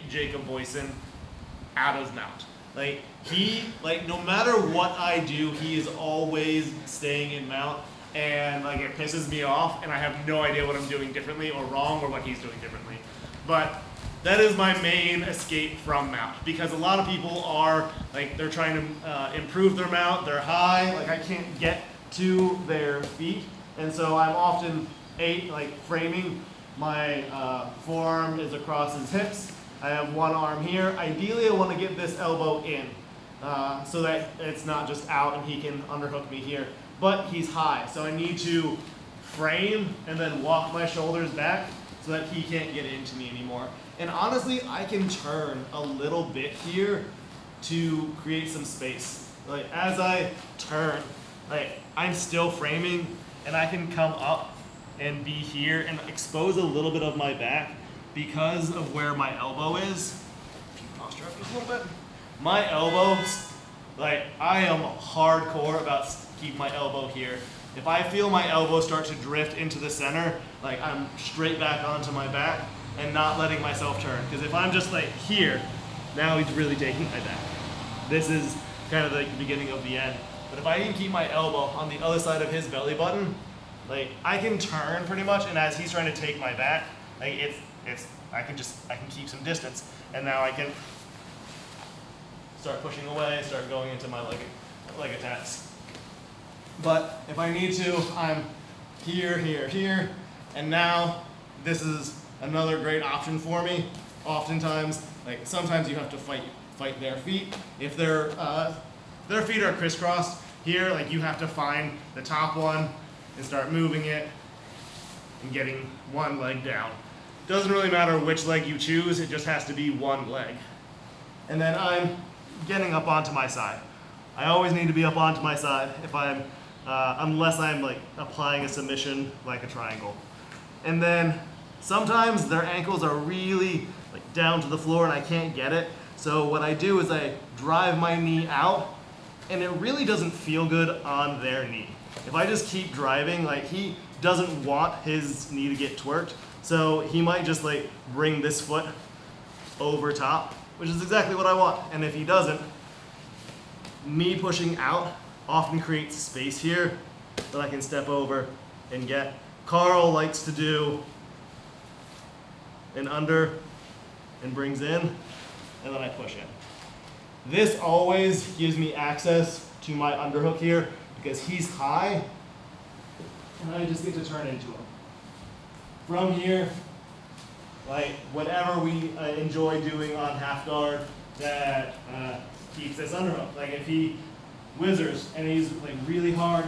Jacob Boyson out of mount. Like no matter what I do, he is always staying in mount, and like it pisses me off, and I have no idea what I'm doing differently or wrong or what he's doing differently. But that is my main escape from mount, because a lot of people are like, they're trying to improve their mount, they're high, like I can't get to their feet, and so I'm often framing. My forearm is across his hips. I have one arm here. Ideally, I want to get this elbow in so that it's not just out and he can underhook me here. But he's high, so I need to frame and then walk my shoulders back so that he can't get into me anymore. And honestly, I can turn a little bit here to create some space. Like as I turn, like I'm still framing, and I can come up and be here and expose a little bit of my back because of where my elbow is. If you posture up just a little bit. My elbows, like I am hardcore about keeping my elbow here. If I feel my elbow start to drift into the center, like I'm straight back onto my back and not letting myself turn. Because if I'm just like here, now he's really taking my back. This is kind of like the beginning of the end. But if I can keep my elbow on the other side of his belly button, like I can turn pretty much, and as he's trying to take my back, like I can keep some distance, and now I can start pushing away, start going into my leg attacks. But if I need to, I'm here, here, here, and now this is another great option for me. Oftentimes, like sometimes you have to fight their feet. If their feet are crisscrossed here, like you have to find the top one and start moving it and getting one leg down. Doesn't really matter which leg you choose, it just has to be one leg. And then I'm getting up onto my side. I always need to be up onto my side if I'm, unless I'm like applying a submission like a triangle. And then sometimes their ankles are really like down to the floor and I can't get it. So what I do is I drive my knee out, and it really doesn't feel good on their knee. If I just keep driving, like he doesn't want his knee to get twerked, so he might just like bring this foot over top, which is exactly what I want. And if he doesn't, me pushing out often creates space here that I can step over and get. Carl likes to do an under and brings in, and then I push in. This always gives me access to my underhook here because he's high, and I just get to turn into him. From here, like whatever we enjoy doing on half guard that keeps this underhook. Like if he whizzers and he's like really hard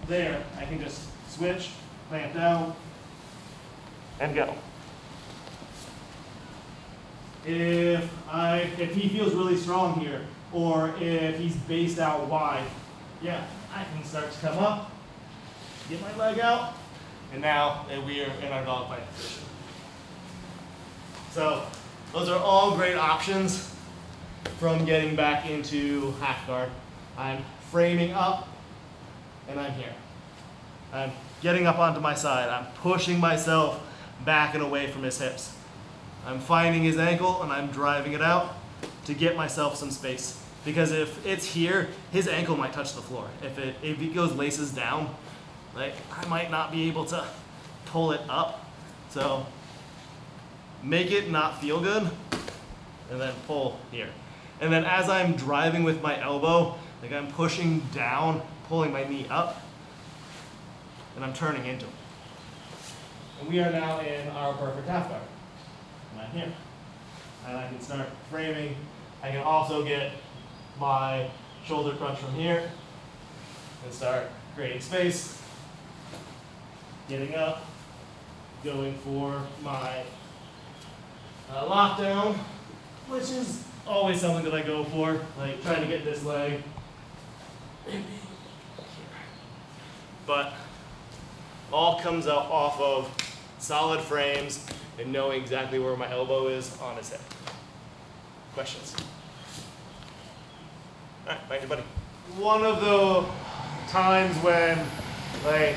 there, I can just switch, clamp down, and go. If he feels really strong here, or if he's based out wide, yeah, I can start to come up, get my leg out, and now we are in our dogfight position. So those are all great options from getting back into half guard. I'm framing up, and I'm here. I'm getting up onto my side. I'm pushing myself back and away from his hips. I'm finding his ankle and I'm driving it out to get myself some space. Because if it's here, his ankle might touch the floor. If he goes laces down, like I might not be able to pull it up. So make it not feel good, and then pull here. And then as I'm driving with my elbow, like I'm pushing down, pulling my knee up, and I'm turning into it. And we are now in our perfect half guard. And I'm here. And I can start framing. I can also get my shoulder crunch from here and start creating space. Getting up, going for my lockdown, which is always something that I go for, like trying to get this leg here. But all comes up off of solid frames and knowing exactly where my elbow is on his hip. Questions? All right, find your buddy. One of the times when like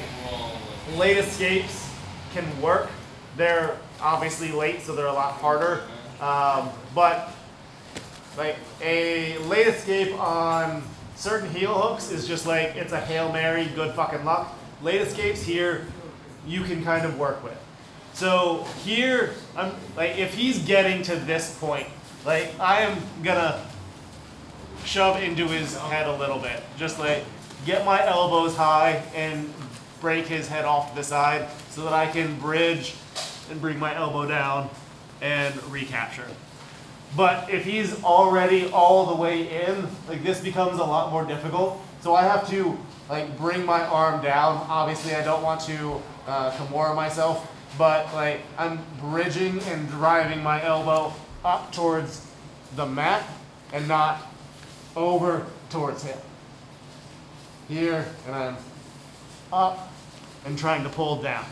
late escapes can work, they're obviously late, so they're a lot harder. But like a late escape on certain heel hooks is just like, it's a Hail Mary, good fucking luck. Late escapes here, you can kind of work with. So here, I'm like, if he's getting to this point, like I am gonna shove into his head a little bit. Just like get my elbows high and break his head off to the side so that I can bridge and bring my elbow down and recapture. But if he's already all the way in, like this becomes a lot more difficult. So I have to like bring my arm down. Obviously I don't want to Kimura myself, but like I'm bridging and driving my elbow up towards the mat and not over towards him. Here, and I'm up and trying to pull down.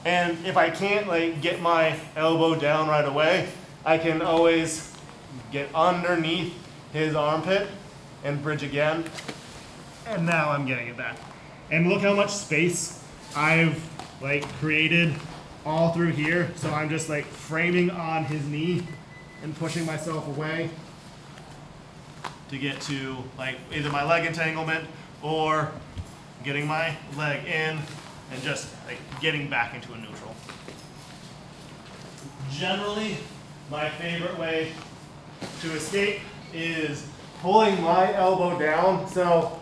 And if I can't like get my elbow down right away, I can always get underneath his armpit and bridge again. And now I'm getting it back. And look how much space I've like created all through here. So I'm just like framing on his knee and pushing myself away to get to like either my leg entanglement or getting my leg in and just like getting back into a neutral. Generally, my favorite way to escape is pulling my elbow down. So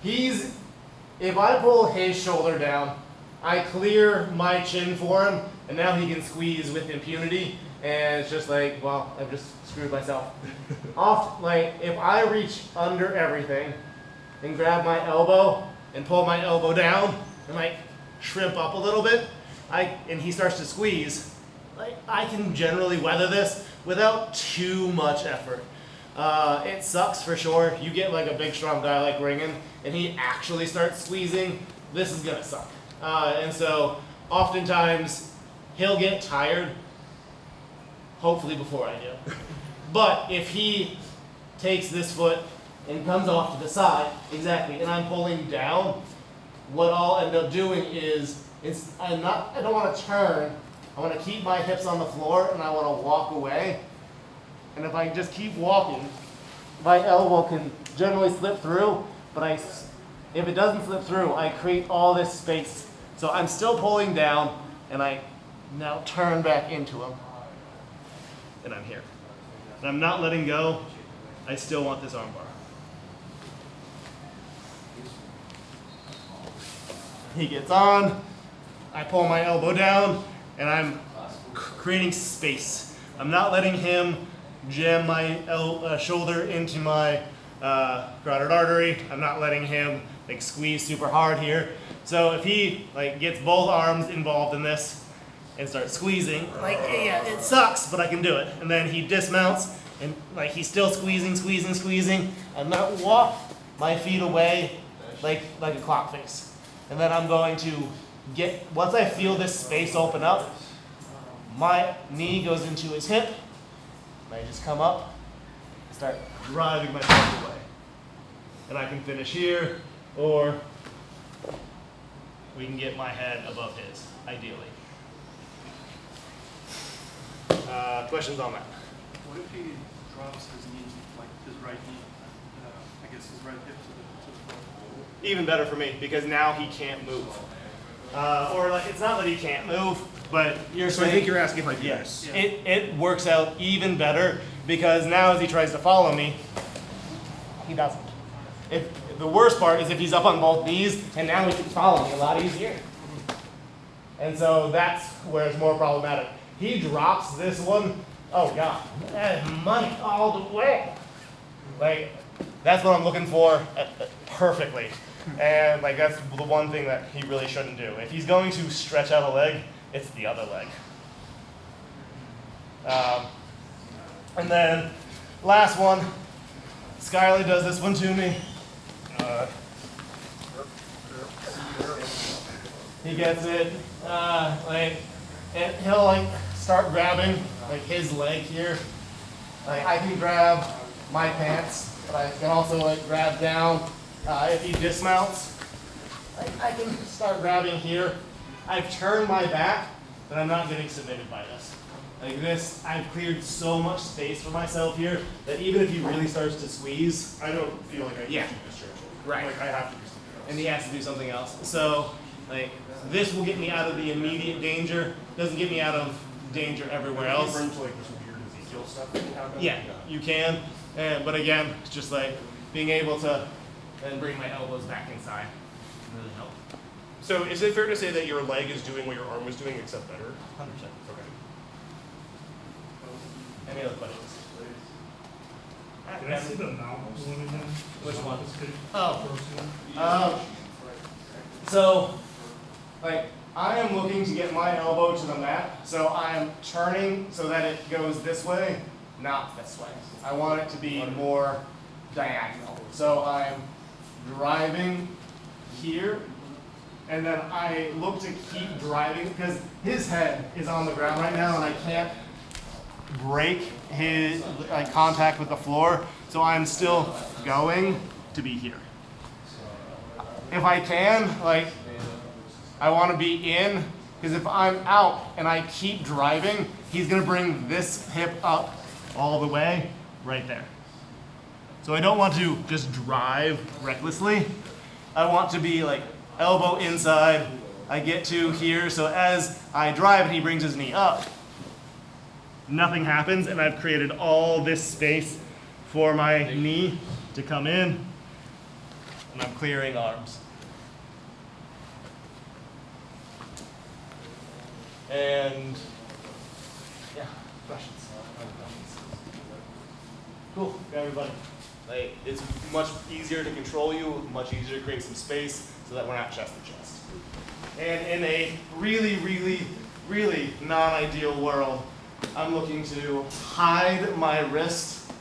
if I pull his shoulder down, I clear my chin for him, and now he can squeeze with impunity. And it's just like, well, I've just screwed myself. Like if I reach under everything and grab my elbow and pull my elbow down and like shrimp up a little bit, and he starts to squeeze, like I can generally weather this without too much effort. It sucks for sure. You get like a big strong guy like Ringen and he actually starts squeezing, this is gonna suck. And so oftentimes he'll get tired, hopefully before I do. But if he takes this foot and comes off to the side, exactly, and I'm pulling down, what I'll end up doing is, I don't want to turn, I want to keep my hips on the floor and I want to walk away. And if I just keep walking, my elbow can generally slip through, but if it doesn't slip through, I create all this space. So I'm still pulling down and I now turn back into him. And I'm here. And I'm not letting go. I still want this armbar. He gets on, I pull my elbow down, and I'm creating space. I'm not letting him jam my shoulder into my carotid artery. I'm not letting him like squeeze super hard here. So if he like gets both arms involved in this and starts squeezing, like yeah, it sucks, but I can do it. And then he dismounts and like he's still squeezing. I'm not walk my feet away like a clock face. And then I'm going to once I feel this space open up, my knee goes into his hip, and I just come up and start driving myself away. And I can finish here, or we can get my head above his, ideally. Questions on that? What if he drops his knee, like his right knee, I guess his right hip to the floor? Even better for me, because now he can't move. Or like, it's not that he can't move, but you're So saying, I think you're asking if I do yes, this. Yeah. it works out even better, because now as he tries to follow me, he doesn't. The worst part is if he's up on both knees, and now he can follow me a lot easier. And so that's where it's more problematic. He drops this one, oh God, that is money all the way. Like, that's what I'm looking for perfectly. And like that's the one thing that he really shouldn't do. If he's going to stretch out a leg, it's the other leg. And then last one, Skyly does this one to me. He gets it, and he'll like start grabbing like his leg here. Like I can grab my pants, but I can also like grab down. If he dismounts, I can start grabbing here. I've turned my back, but I'm not getting submitted by this. like this, I've cleared so much space for myself here that even if he really starts to squeeze, I don't feel like I Yeah. can do this stretch. Right. Like I have to do something else. and he has to do something else. So, like, this will get me out of the immediate danger. Doesn't get me out of danger everywhere Can you else. bring to like this weird Ezekiel stuff that can happen? Yeah, you can. But again, it's just like being able to then bring my elbows back inside really help. So is it fair to say that your leg is doing what your arm was doing except better? 100%. Okay. Any other questions? Did I see the mount one again? Which The one? stick? Oh. First one? So, like, I am looking to get my elbow to the mat, so I am turning so that it goes this way, not this way. I want it to be more diagonal. So I'm driving here, and then I look to keep driving because his head is on the ground right now, and I can't break his contact with the floor, so I'm still going to be here. If I can, like, I want to be in, because if I'm out and I keep driving, he's going to bring this hip up all the way right there. So I don't want to just drive recklessly. I want to be like elbow inside. I get to here, so as I drive and he brings his knee up, nothing happens, and I've created all this space for my knee to come in, and I'm clearing arms. And yeah, questions? Cool, everybody. Like, it's much easier to control you, much easier to create some space so that we're not chest to chest. And in a really, really, really non-ideal world, I'm looking to hide my wrist,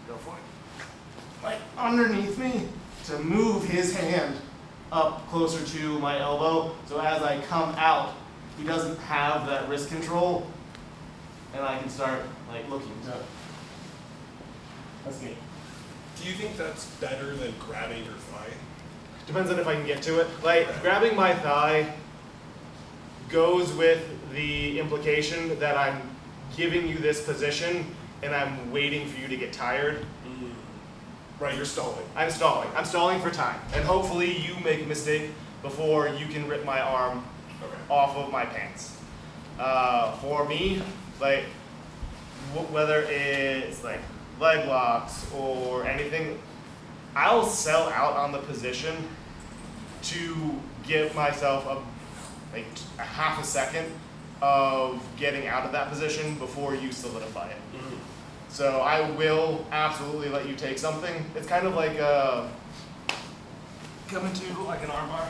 go for it, like underneath me, to move his hand up closer to my elbow, so as I come out, he doesn't have that wrist control, and I can start like looking to. That's me. Do you think that's better than grabbing your thigh? Depends on if I can get to it. Like, grabbing my thigh goes with the implication that I'm giving you this position and I'm waiting for you to get tired. Right, you're stalling. I'm stalling. I'm stalling for time. And hopefully you make a mistake before you can rip my arm Okay. off of my pants. For me, like, whether it's like leg locks or anything, I'll sell out on the position to give myself a half a second of getting out of that position before you solidify it. So I will absolutely let you take something. It's kind of like coming to like an armbar.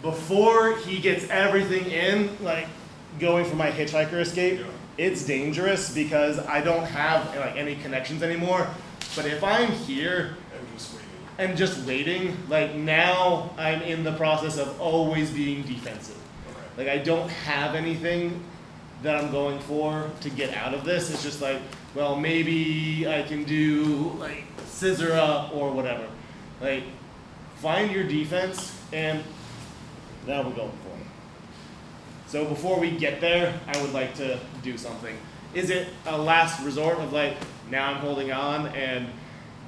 Before he gets everything in, like going for my hitchhiker escape, Yeah. it's dangerous because I don't have like any connections anymore. But if I'm here I'm just waiting. and just waiting, like now I'm in the process of always being defensive. Okay. Like I don't have anything that I'm going for to get out of this. It's just like, well, maybe I can do like scissor up or whatever. Like find your defense and now we're going for it. So before we get there, I would like to do something. Is it a last resort of like, now I'm holding on and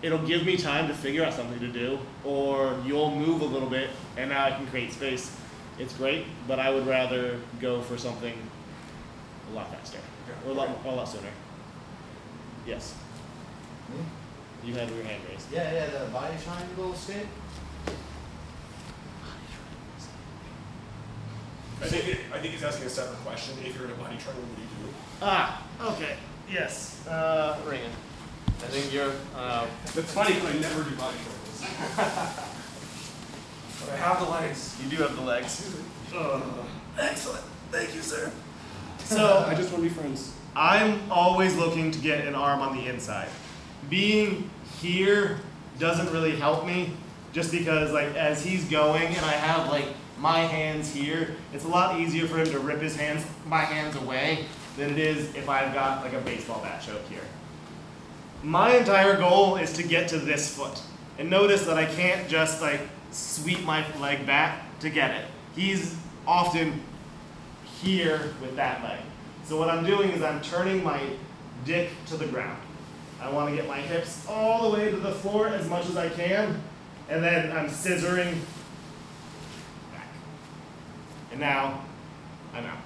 it'll give me time to figure out something to do, or you'll move a little bit and now I can create space? It's great, but I would rather go for something a lot faster, or a lot sooner. Yes, you had your hand raised. Yeah, the body triangle escape. I think he's asking a separate question. If you're in a body triangle, what do you do? Ah, okay, yes, Ringen. I think you're, That's funny because I never do body triangles. But I have the legs. you do have the legs. Excellent, thank you, sir. I So, just want to be friends. I'm always looking to get an arm on the inside. Being here doesn't really help me, just because like as he's going and I have like my hands here, it's a lot easier for him to rip my hands away than it is if I've got like a baseball bat choke here. My entire goal is to get to this foot. And notice that I can't just like sweep my leg back to get it. He's often here with that leg. So what I'm doing is I'm turning my dick to the ground. I want to get my hips all the way to the floor as much as I can, and then I'm scissoring back. And now I'm out.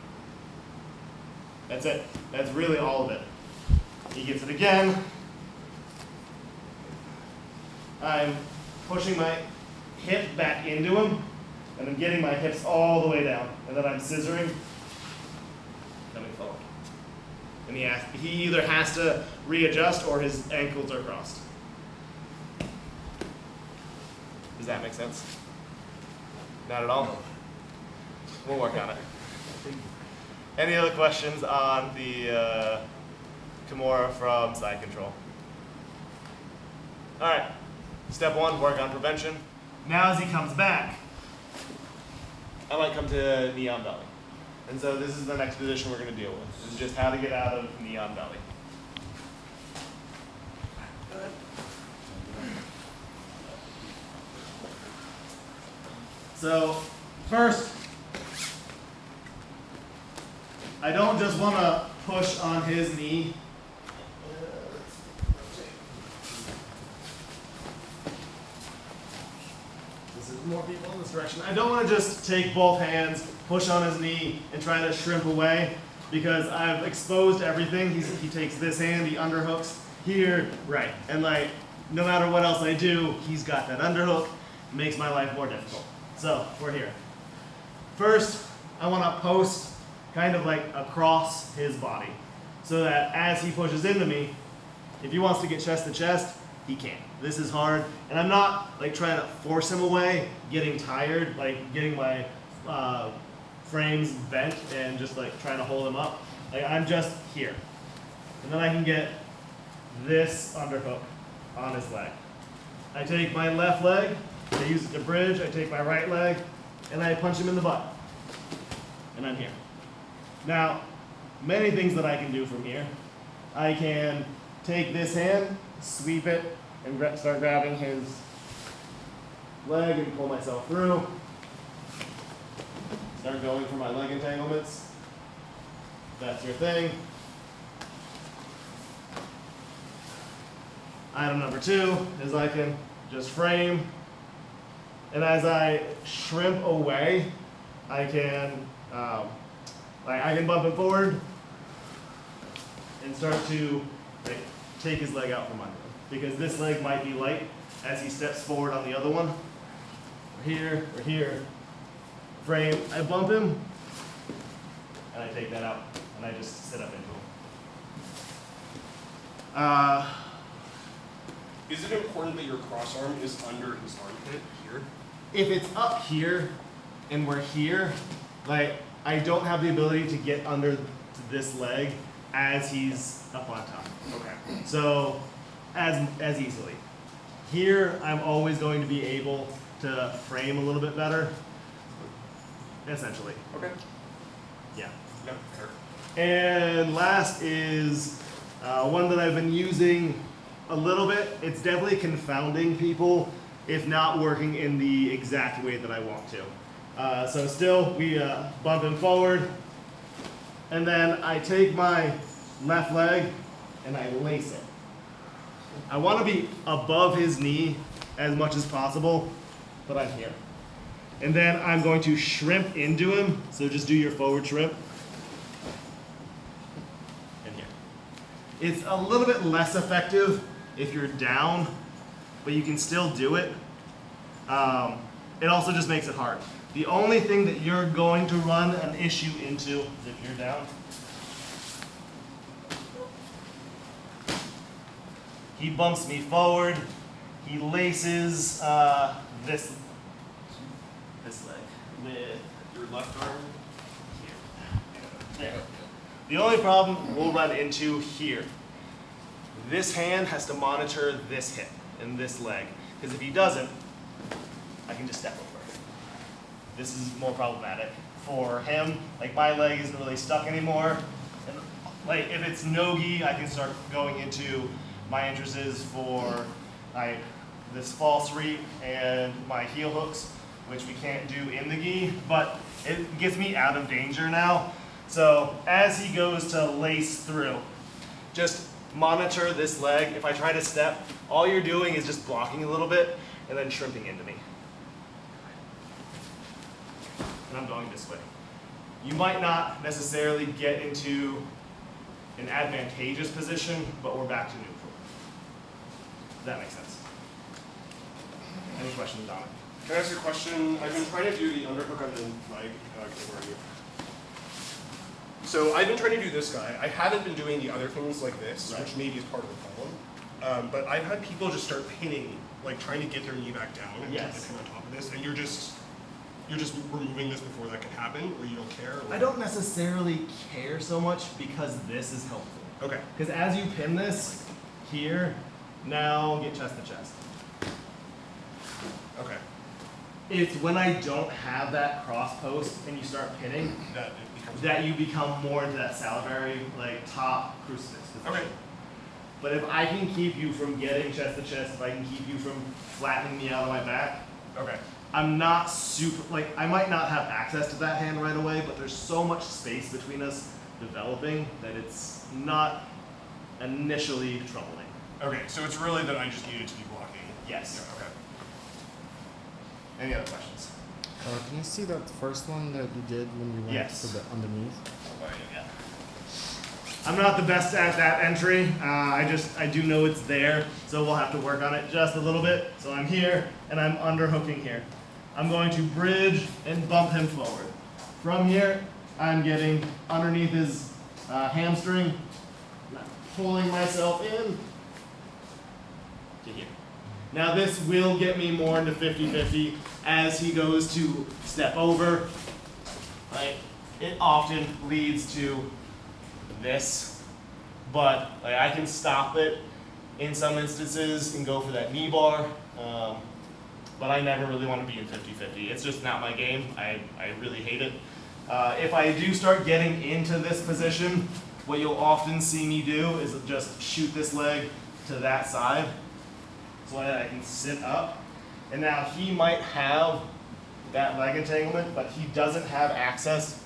That's it. That's really all of it. He gets it again. I'm pushing my hip back into him, and I'm getting my hips all the way down, and then I'm scissoring, coming forward. And he either has to readjust or his ankles are crossed. Does that make sense? Not at all? We'll work on it. Any other questions on the Kimura from side control? All right. Step 1, work on prevention. Now as he comes back, I might come to knee on belly. And so this is the next position we're going to deal with. This is just how to get out of knee on belly. So first, I don't just want to push on his knee. More people in this direction. I don't want to just take both hands, push on his knee, and try to shrimp away, because I've exposed everything. He takes this hand, he underhooks here, right, and like no matter what else I do, he's got that underhook. It makes my life more difficult. So we're here. First, I want to post kind of like across his body, so that as he pushes into me, if he wants to get chest to chest, he can. This is hard, and I'm not like trying to force him away, getting tired, like getting my frames bent and just like trying to hold him up. Like I'm just here. And then I can get this underhook on his leg. I take my left leg, I use it to bridge, I take my right leg, and I punch him in the butt. And I'm here. Now, many things that I can do from here. I can take this hand, sweep it, and start grabbing his leg and pull myself through. Start going for my leg entanglements. If that's your thing. Item number 2 is I can just frame, and as I shrimp away, I can bump him forward and start to take his leg out from under him, because this leg might be light as he steps forward on the other one. Or here, frame, I bump him, and I take that out, and I just sit up into him. Is it important that your cross arm is under his armpit here? If it's up here, and we're here, like, I don't have the ability to get under to this leg as he's up on top. Okay. So, as easily. Here, I'm always going to be able to frame a little bit better, essentially. Okay. Yeah. No, fair. And last is one that I've been using a little bit. It's definitely confounding people if not working in the exact way that I want to. So still, we bump him forward, and then I take my left leg and I lace it. I want to be above his knee as much as possible, but I'm here. And then I'm going to shrimp into him, so just do your forward shrimp. And here. It's a little bit less effective if you're down, but you can still do it. It also just makes it hard. The only thing that you're going to run an issue into is if you're down. He bumps me forward. He laces this leg with Your left arm? here. There. The only problem we'll run into here, this hand has to monitor this hip and this leg, because if he doesn't, I can just step over. This is more problematic for him. Like, my leg isn't really stuck anymore. And like, if it's no-gi, I can start going into my entrances for like this false reap and my heel hooks, which we can't do in the gi, but it gets me out of danger now. So as he goes to lace through, just monitor this leg. If I try to step, all you're doing is just blocking a little bit and then shrimping into me. And I'm going this way. You might not necessarily get into an advantageous position, but we're back to neutral. Does that make sense? Any questions, Dominic? Can I ask you a question? I've been trying to do the underhook on the leg. Where are you? So I've been trying to do this guy. I haven't been doing the other things like this, Right. which maybe is part of the problem. But I've had people just start pinning, like trying to get their knee back down and Yes. pin on top of this, and you're just removing this before that can happen, or you don't care. Or I don't necessarily care so much because this is helpful. Okay. Because as you pin this here, now get chest to chest. Okay. It's when I don't have that cross post and you start pinning That it becomes. that you become more into that salivary, like top crucifix position. Okay. But if I can keep you from getting chest to chest, if I can keep you from flattening me out of my back, Okay. I'm not super, like, I might not have access to that hand right away, but there's so much space between us developing that it's not initially troubling. Okay. So it's really that I just needed to be blocking. Yes. Yeah, okay. Any other questions? Can you see that first one that you did when you went Yes. to the underneath? Yeah. I'm not the best at that entry. I do know it's there, so we'll have to work on it just a little bit. So I'm here, and I'm underhooking here. I'm going to bridge and bump him forward. From here, I'm getting underneath his hamstring, I'm pulling myself in to here. Now this will get me more into 50-50 as he goes to step over, right? It often leads to this, but like, I can stop it in some instances and go for that knee bar, but I never really want to be in 50-50. It's just not my game. I really hate it. If I do start getting into this position, what you'll often see me do is just shoot this leg to that side so that I can sit up. And now he might have that leg entanglement, but he doesn't have access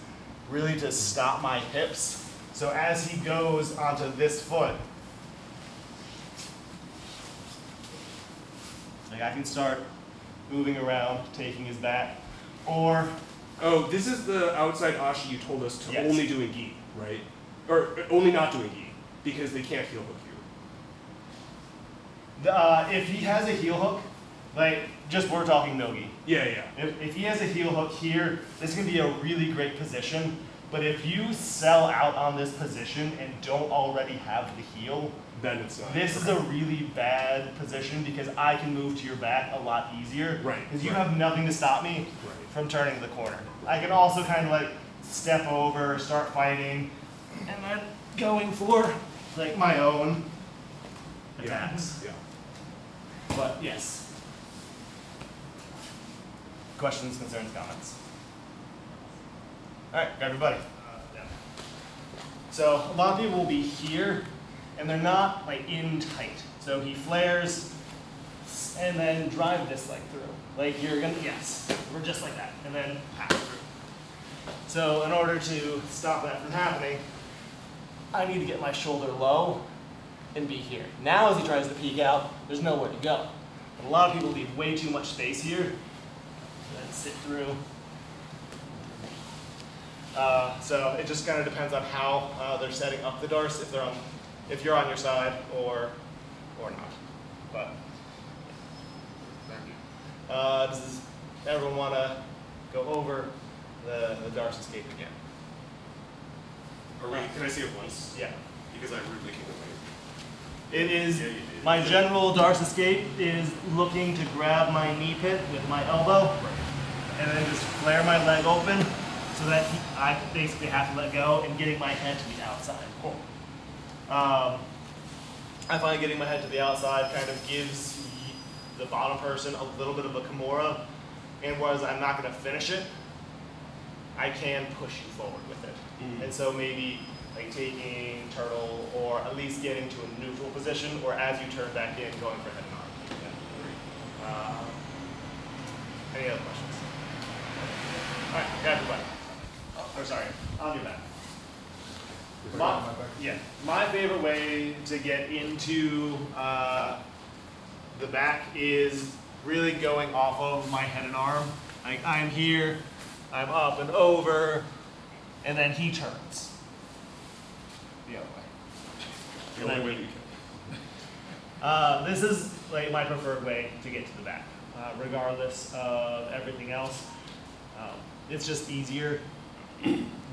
really to stop my hips. So as he goes onto this foot, like I can start moving around, taking his back, or Oh, this is the outside Ashi you told us to Yes. only do in gi, right? Or only not doing gi, because they can't heel hook you. if he has a heel hook, like just we're talking no-gi. Yeah, yeah. If he has a heel hook here, this is going to be a really great position. But if you sell out on this position and don't already have the heel, Then it's not. this is a really bad position because I can move to your back a lot easier. Right, Because you right. have nothing to stop me Right. from turning the corner. I can also kind of like step over, start fighting, and then going for like my own attacks. Yeah. But yes. Questions, concerns, comments? All right, grab your buddy. So a lot of people will be here, and they're not like in tight. So he flares, and then drive this leg through. Like you're gonna, yes, we're just like that, and then pass through. So in order to stop that from happening, I need to get my shoulder low and be here. Now as he tries to peek out, there's nowhere to go. But a lot of people leave way too much space here, and then sit through. So it just kind of depends on how they're setting up the darce, if you're on your side or not. But does everyone want to go over the darce escape again? Or wait, can I see it once? Yeah. Because I rudely came away. It is, Yeah, you did. my general darce escape is looking to grab my knee pit with my elbow and then just flare my leg open so that I basically have to let go and getting my head to the outside. Cool. I find getting my head to the outside kind of gives the bottom person a little bit of a kimura, and whereas I'm not going to finish it, I can push you forward with it. And so maybe like taking turtle, or at least getting to a neutral position, or as you turn back in, going for head and arm. Any other questions? All right, grab your buddy. Or sorry, on your back. My favorite way to get into the back is really going off of my head and arm. Like I'm here, I'm up and over, and then he turns the other way. The only way you can. This is like my preferred way to get to the back, regardless of everything else. It's just easier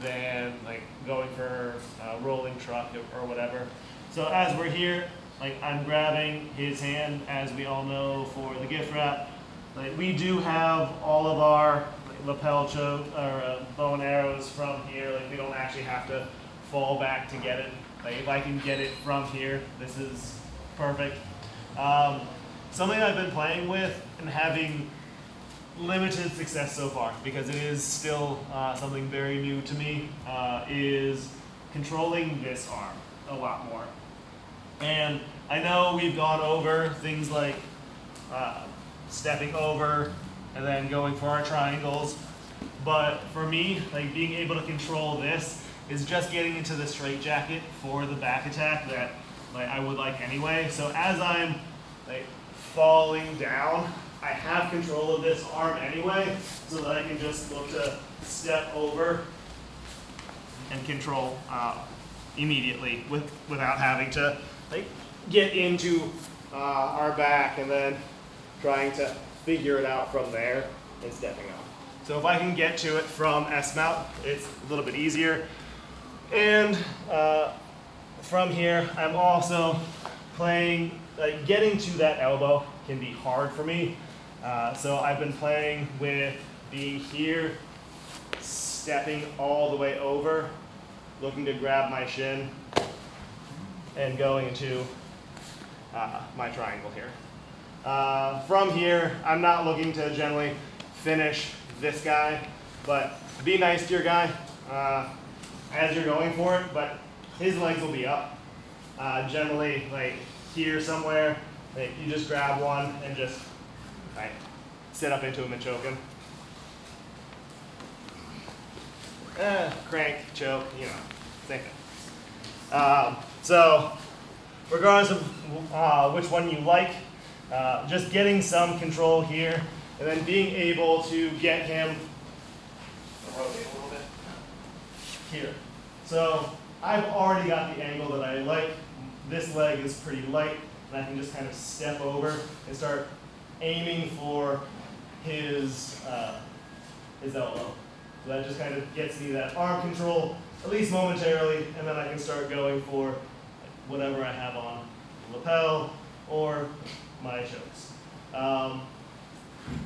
than like going for a rolling truck or whatever. So as we're here, like I'm grabbing his hand, as we all know, for the gift wrap. Like we do have all of our lapel choke or bow and arrows from here. Like we don't actually have to fall back to get it. Like if I can get it from here, this is perfect. Something I've been playing with and having limited success so far, because it is still something very new to me, is controlling this arm a lot more. And I know we've gone over things like stepping over and then going for our triangles, but for me, like being able to control this is just getting into the straitjacket for the back attack that like I would like anyway. So as I'm like falling down, I have control of this arm anyway, so that I can just look to step over and control immediately without having to like get into our back and then trying to figure it out from there and stepping up. So if I can get to it from S-mount, it's a little bit easier. And from here, I'm also playing, like getting to that elbow can be hard for me. So I've been playing with being here, stepping all the way over, looking to grab my shin, and going into my triangle here. From here, I'm not looking to generally finish this guy, but be nice to your guy as you're going for it, but his legs will be up. Generally, like here somewhere, like you just grab one and just like sit up into him and choke him. Crank, choke, you know, same thing. So, regardless of which one you like, just getting some control here, and then being able to get him rotate a little bit here. So I've already got the angle that I like. This leg is pretty light, and I can just kind of step over and start aiming for his elbow. So that just kind of gets me that arm control, at least momentarily, and then I can start going for whatever I have on the lapel or my chokes.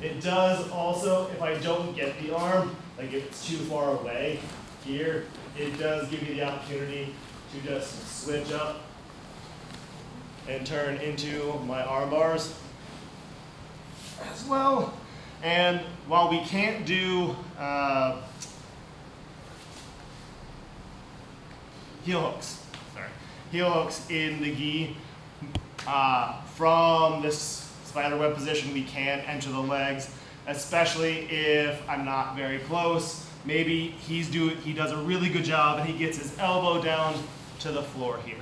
It does also, if I don't get the arm, like if it's too far away here, it does give me the opportunity to just switch up and turn into my arm bars as well. And while we can't do heel hooks in the gi, from this spiderweb position we can enter the legs, especially if I'm not very close. Maybe he does a really good job and he gets his elbow down to the floor here.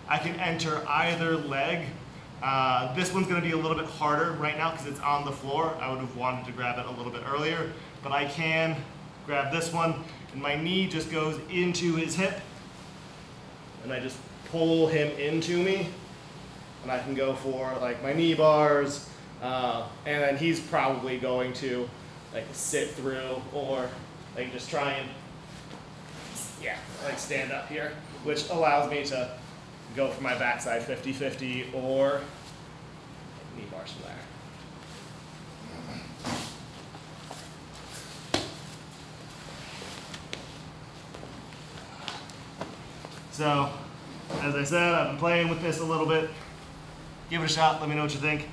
I can enter either leg. This one's going to be a little bit harder right now because it's on the floor. I would have wanted to grab it a little bit earlier, but I can grab this one, and my knee just goes into his hip, and I just pull him into me, and I can go for like my knee bars, and then he's probably going to like sit through or like just try and like stand up here, which allows me to go for my backside 50-50 or knee bars from there. So, as I said, I've been playing with this a little bit. Give it a shot, let me know what you think.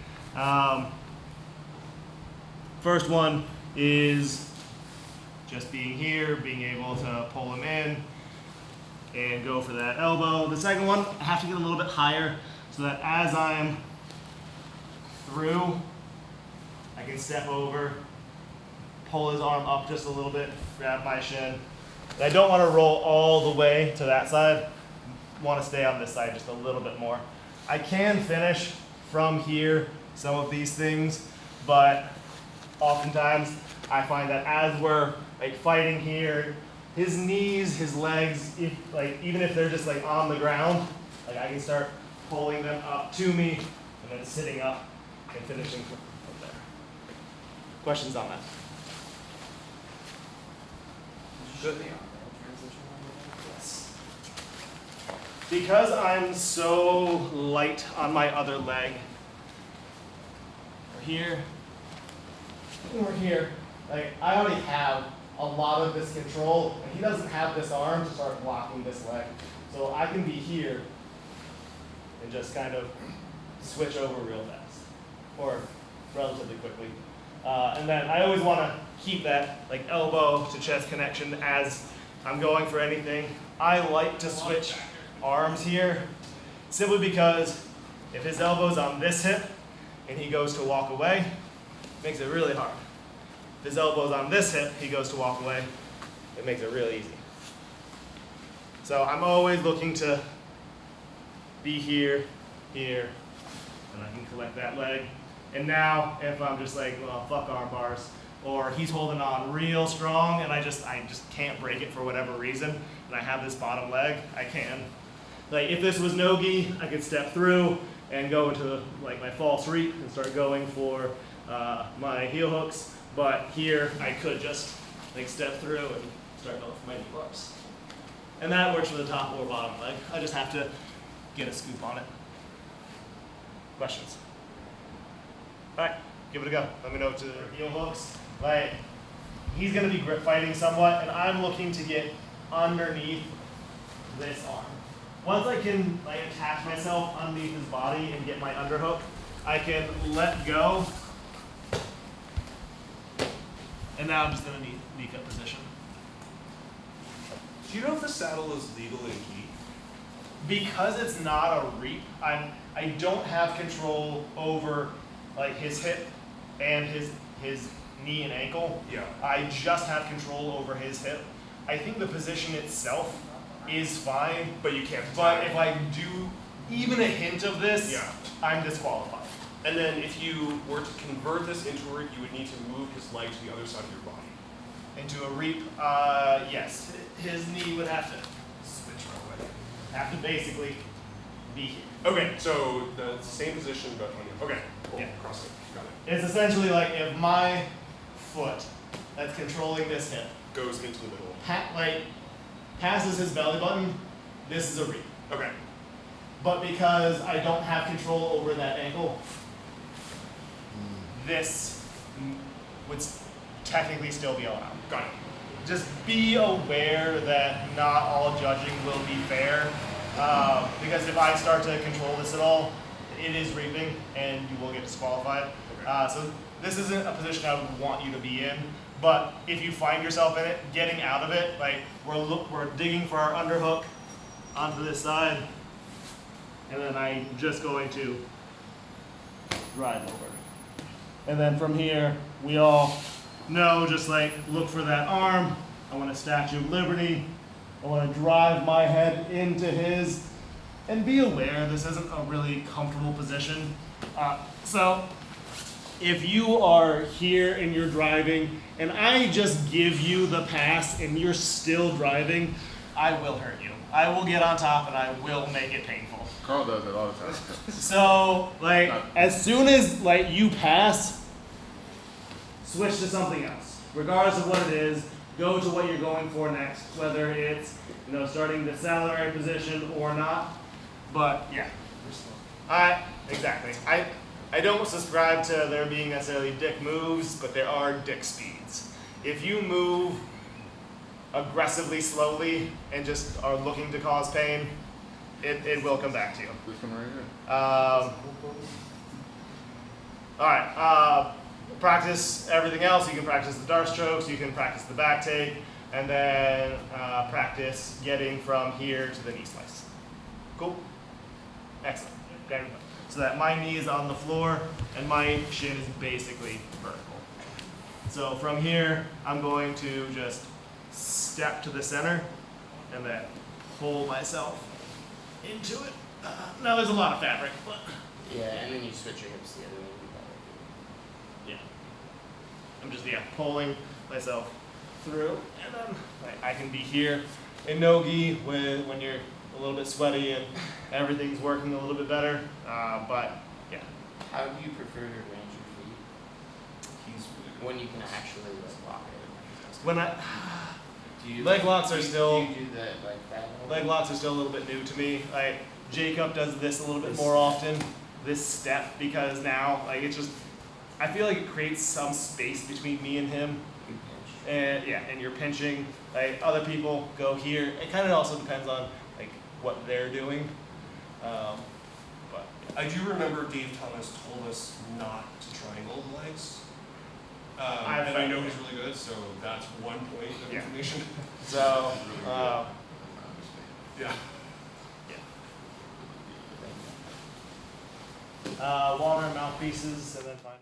First one is just being here, being able to pull him in and go for that elbow. The second one, I have to get a little bit higher so that as I'm through, I can step over, pull his arm up just a little bit, grab my shin. And I don't want to roll all the way to that side. want to stay on this side just a little bit more. I can finish from here some of these things, but oftentimes I find that as we're like fighting here, his knees, his legs, even if they're just like on the ground, like I can start pulling them up to me and then sitting up and finishing from there. Questions on that? Yes. Because I'm so light on my other leg, we're here, and we're here. Like, I already have a lot of this control, and he doesn't have this arm to start blocking this leg. So I can be here and just kind of switch over real fast, or relatively quickly. And then I always want to keep that like elbow to chest connection as I'm going for anything. I like to switch arms here simply because if his elbow's on this hip and he goes to walk away, it makes it really hard. If his elbow's on this hip, he goes to walk away, it makes it really easy. So I'm always looking to be here, here, and I can collect that leg. And now, if I'm just like, well, fuck arm bars, or he's holding on real strong and I just can't break it for whatever reason, and I have this bottom leg, I can. Like if this was no-gi, I could step through and go into like my false reap and start going for my heel hooks, but here I could just like step through and start going for my knee bars. And that works for the top or bottom leg. I just have to get a scoop on it. Questions? All right, give it a go. Let me know to heel hooks. Like, he's gonna be grip fighting somewhat, and I'm looking to get underneath this arm. Once I can like attach myself underneath his body and get my underhook, I can let go. And now I'm just in a knee cut position. Do you know if the saddle is legal in gi? Because it's not a reap, I don't have control over like his hip and his knee and ankle. Yeah. I just have control over his hip. I think the position itself is fine, But you can't. but if I do even a hint of this, Yeah. I'm disqualified. And then if you were to convert this into a reap, you would need to move his leg to the other side of your body. Into a reap, yes. His knee would have to switch my way. Have to basically be here. Okay, so the same position, but on your. Okay, cool. Yeah. Cross it. Got it. It's essentially like if my foot that's controlling this hip Goes into the middle. passes his belly button, this is a reap. Okay. But because I don't have control over that ankle, this would technically still be allowed. Got it. Just be aware that not all judging will be fair, because if I start to control this at all, it is reaping and you will get disqualified. Okay. So this isn't a position I would want you to be in, but if you find yourself in it, getting out of it, like we're digging for our underhook onto this side, and then I'm just going to ride over. And then from here, we all know, just like look for that arm. I want a Statue of Liberty. I want to drive my head into his, and be aware this isn't a really comfortable position. So if you are here and you're driving, and I just give you the pass and you're still driving, I will hurt you. I will get on top and I will make it painful. Carl does it all the time. So, like, as soon as like you pass, switch to something else. Regardless of what it is, go to what you're going for next, whether it's starting the salary position or not. But yeah, exactly. I don't subscribe to there being necessarily dick moves, but there are dick speeds. If you move aggressively slowly and just are looking to cause pain, it will come back to you. This one right here. Alright, practice everything else. You can practice the dart strokes, you can practice the back take, and then practice getting from here to the knee slice. Cool? Excellent. Okay. So that my knee is on the floor and my shin is basically vertical. So from here, I'm going to just step to the center and then pull myself into it. Now there's a lot of fabric, but Yeah, and then you switch your hips the other way. yeah. I'm just pulling myself through, and then I can be here in no-gi when you're a little bit sweaty and everything's working a little bit better. But yeah, How do you prefer to arrange your feet He's really good. when you can actually like lock it? when I Do you leg locks are do still you do that like that? leg locks are still a little bit new to me. Like Jacob does this a little bit more often, this step, because now like it's just I feel like it creates some space between me and him. You pinch. And yeah, and you're pinching. Like other people go here. It kind of also depends on like what they're doing. But I do remember Dave Thomas told us not to triangle the legs. And I know he's really good, so that's one point of Yeah. information. so Yeah. water mouthpieces, and then find.